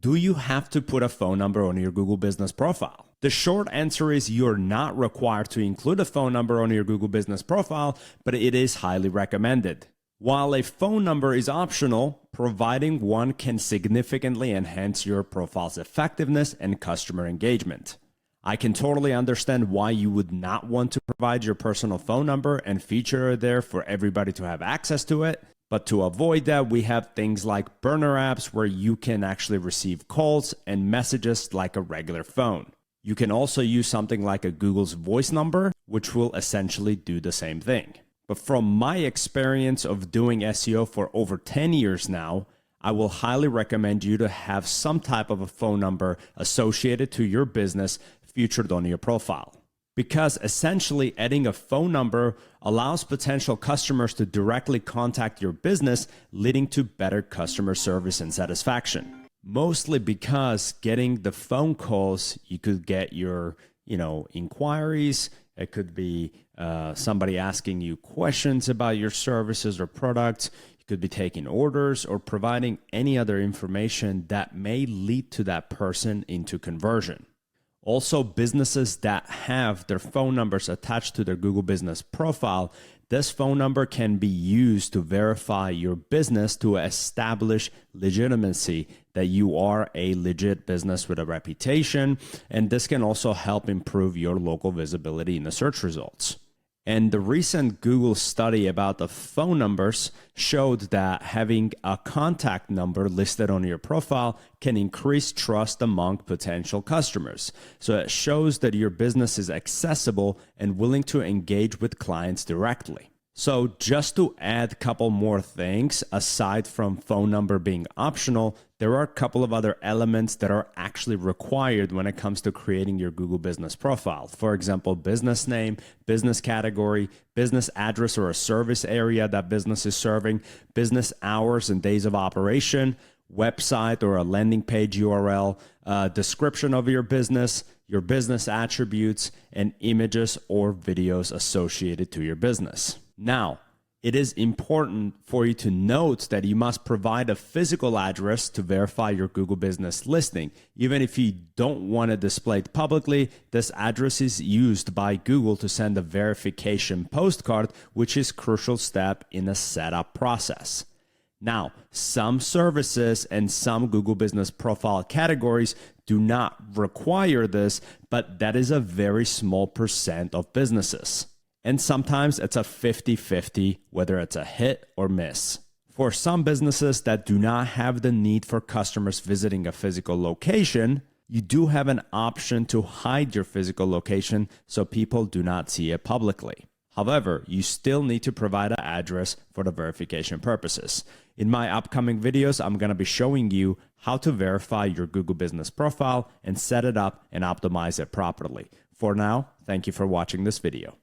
Do you have to put a phone number on your Google Business profile? The short answer is you're not required to include a phone number on your Google Business profile, but it is highly recommended. While a phone number is optional, providing one can significantly enhance your profile's effectiveness and customer engagement. I can totally understand why you would not want to provide your personal phone number and feature it there for everybody to have access to it. But to avoid that, we have things like burner apps where you can actually receive calls and messages like a regular phone. You can also use something like a Google's voice number, which will essentially do the same thing. But from my experience of doing SEO for over 10 years now, I will highly recommend you to have some type of a phone number associated to your business featured on your profile. Because essentially adding a phone number allows potential customers to directly contact your business, leading to better customer service and satisfaction. Mostly because getting the phone calls, you could get your, inquiries. It could be somebody asking you questions about your services or products. You could be taking orders or providing any other information that may lead to that person into conversion. Also, businesses that have their phone numbers attached to their Google Business profile, this phone number can be used to verify your business to establish legitimacy, that you are a legit business with a reputation, and this can also help improve your local visibility in the search results. And the recent Google study about the phone numbers showed that having a contact number listed on your profile can increase trust among potential customers. So it shows that your business is accessible and willing to engage with clients directly. So just to add a couple more things, aside from phone number being optional, there are a couple of other elements that are actually required when it comes to creating your Google Business profile. For example, business name, business category, business address or a service area that business is serving, business hours and days of operation, website or a landing page URL, description of your business attributes, and images or videos associated to your business. Now, it is important for you to note that you must provide a physical address to verify your Google Business listing. Even if you don't want to display it publicly, this address is used by Google to send a verification postcard, which is a crucial step in the setup process. Now, some services and some Google Business profile categories do not require this, but that is a very small percent of businesses. And sometimes it's a 50-50, whether it's a hit or miss. For some businesses that do not have the need for customers visiting a physical location, you do have an option to hide your physical location so people do not see it publicly. However, you still need to provide an address for the verification purposes. In my upcoming videos, I'm going to be showing you how to verify your Google Business profile and set it up and optimize it properly. For now, thank you for watching this video.